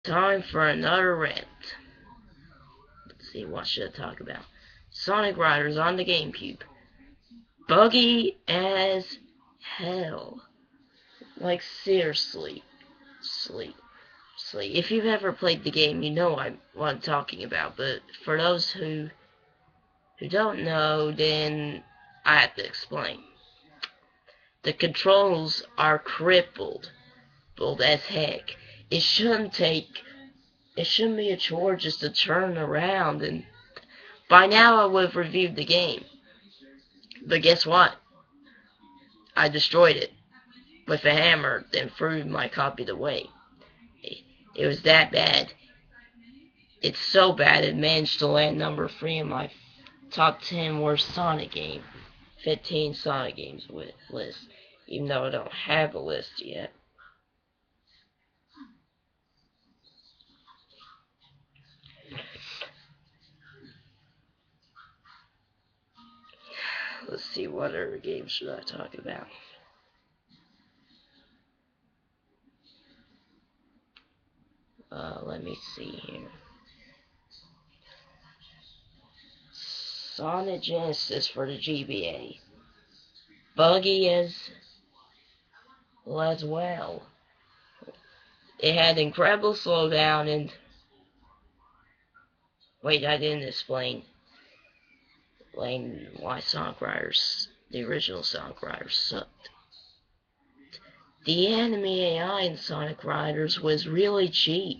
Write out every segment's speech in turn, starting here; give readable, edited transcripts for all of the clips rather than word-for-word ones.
Time for another rant. Let's see, what should I talk about? Sonic Riders on the GameCube. Buggy as hell. Like, seriously. Sleep. Sleep. If you've ever played the game, you know what I'm talking about. But for those who don't know, then I have to explain. The controls are crippled as heck. It shouldn't be a chore just to turn around, and by now I would have reviewed the game. But guess what? I destroyed it with a hammer, then threw my copy away. It was that bad. It's so bad it managed to land number 3 in my top 10 worst Sonic game, 15 Sonic games list, even though I don't have a list yet. Let's see, what other games should I talk about? Let me see here. Sonic Genesis for the GBA. Buggy as well. It had incredible slowdown and... Wait, I didn't explain why Sonic Riders, the original Sonic Riders, sucked. The enemy AI in Sonic Riders was really cheap.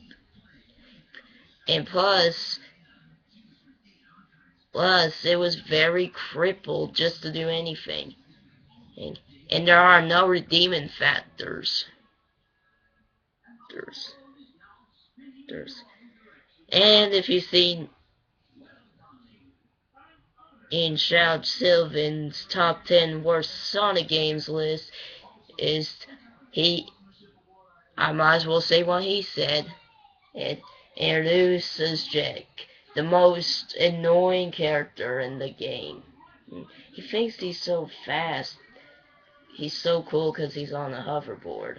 And plus, it was very crippled just to do anything. And there are no redeeming factors. And if you've seen in Shroud Sylvan's top 10 worst Sonic games list, I might as well say what he said. It introduces Jack, the most annoying character in the game. He thinks he's so fast. He's so cool because he's on a hoverboard.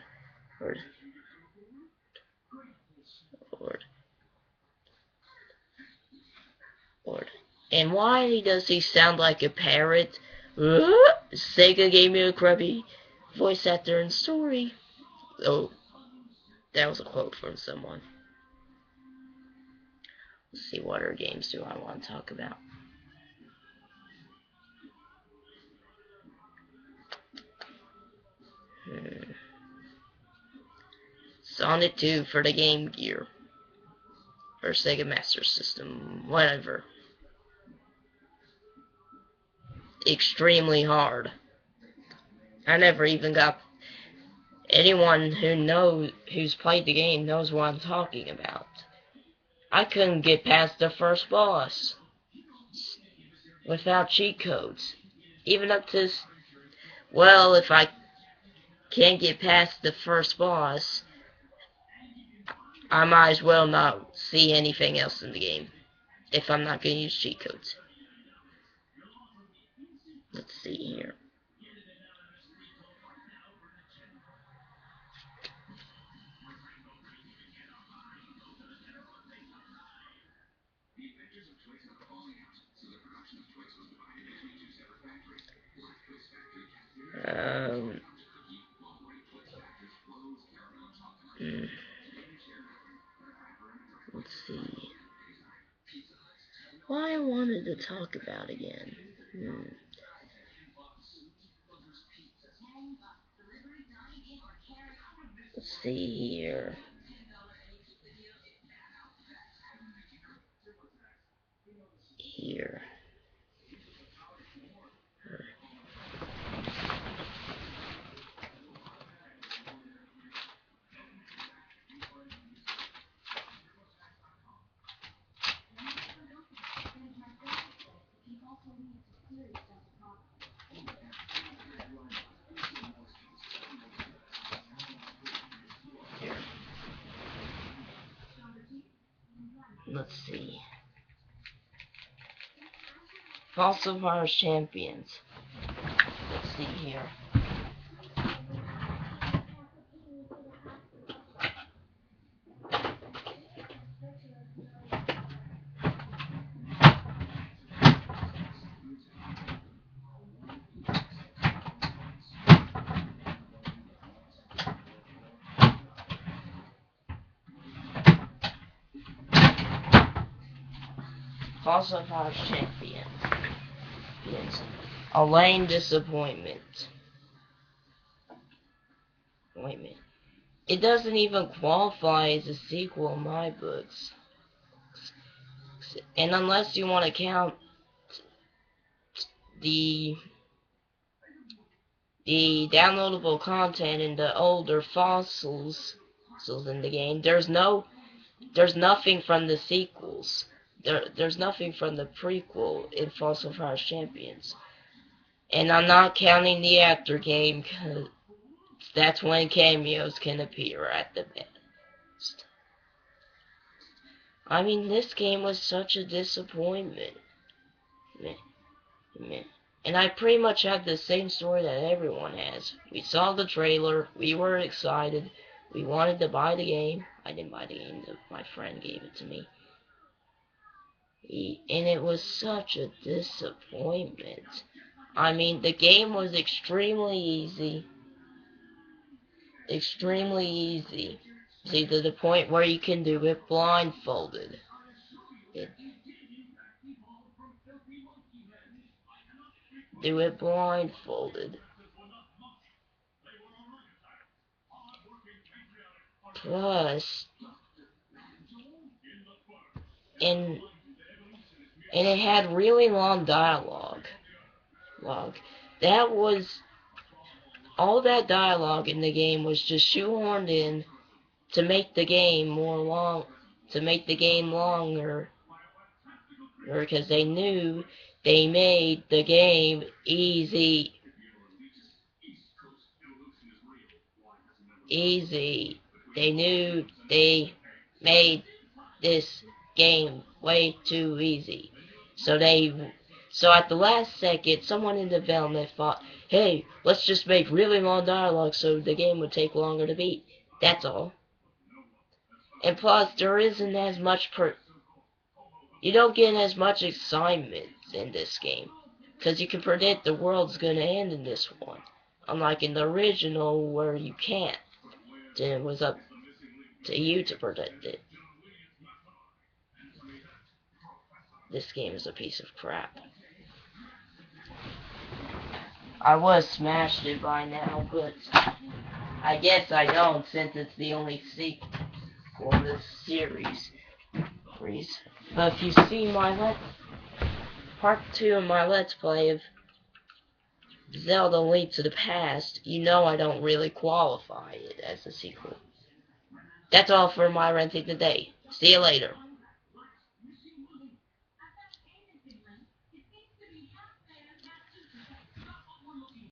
And why does he sound like a parrot? Sega gave me a crappy voice actor and story. Oh, that was a quote from someone. Let's see, what other games do I want to talk about? Sonic 2 for the Game Gear. Or Sega Master System. Whatever. Extremely hard. I never even got... Anyone who's played the game knows what I'm talking about. I couldn't get past the first boss without cheat codes. Even up to... Well, if I can't get past the first boss, I might as well not see anything else in the game if I'm not going to use cheat codes. Let's see here. Let's see. What I wanted to talk about again. Let's see here. Here. Let's see. Falsifiers Champions. Let's see here. Falsified Champions. A lame disappointment. Wait a minute. It doesn't even qualify as a sequel in my books. And unless you want to count the downloadable content in the older fossils in the game, there's nothing from the sequels. There's nothing from the prequel in Falsified Champions. And I'm not counting the after game, because that's when cameos can appear at the best. I mean, this game was such a disappointment. And I pretty much had the same story that everyone has. We saw the trailer, we were excited, we wanted to buy the game. I didn't buy the game, my friend gave it to me. And it was such a disappointment. I mean, the game was extremely easy. Extremely easy. See, to the point where you can do it blindfolded. Do it blindfolded. Plus, and it had really long dialogue. That was all that dialogue in the game was just shoehorned in to make the game longer, because they knew they made the game easy. They knew they made this game way too easy. So at the last second, someone in development thought, hey, let's just make really long dialogue so the game would take longer to beat. That's all. And plus, there isn't as much you don't get as much excitement in this game, because you can predict the world's gonna end in this one. Unlike in the original, where you can't. It was up to you to predict it. This game is a piece of crap. I would have smashed it by now, but I guess I don't, since it's the only sequel in this series. But if you see my part 2 of my Let's Play of Zelda Link to the Past, you know I don't really qualify it as a sequel. That's all for my renting today. See you later.